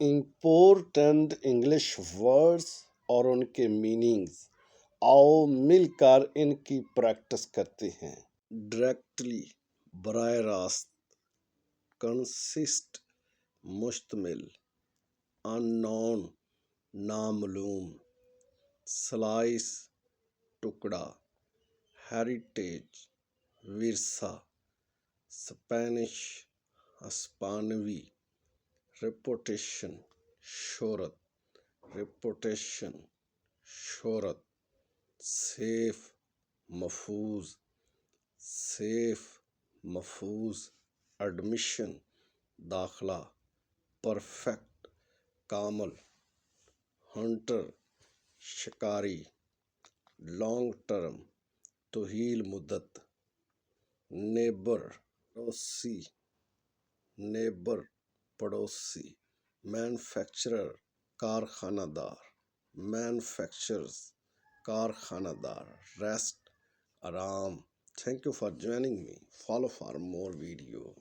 Important English words اور ان کے meanings, آؤ مل کر ان کی پریکٹس کرتے ہیں۔ ڈائریکٹلی، براہ راست، کنسسٹ، مشتمل، ان نون، نامعلوم، سلائس، ٹکڑا، ہیریٹیج، ورثہ، اسپینش، ہسپانوی، ریپوٹیشن، شہرت، ریپوٹیشن، شہرت، سیف، محفوظ، سیف، محفوظ، ایڈمیشن، داخلہ، پرفیکٹ، کامل، ہنٹر، شکاری، لانگ ٹرم، طویل مدت، نیبر، پڑوسی، نیبر، پڑوسی، مینوفیکچرر، کارخانہ دار، مینوفیکچررز، کارخانہ دار، ریسٹ، آرام۔ Thank you for joining me. Follow for more video.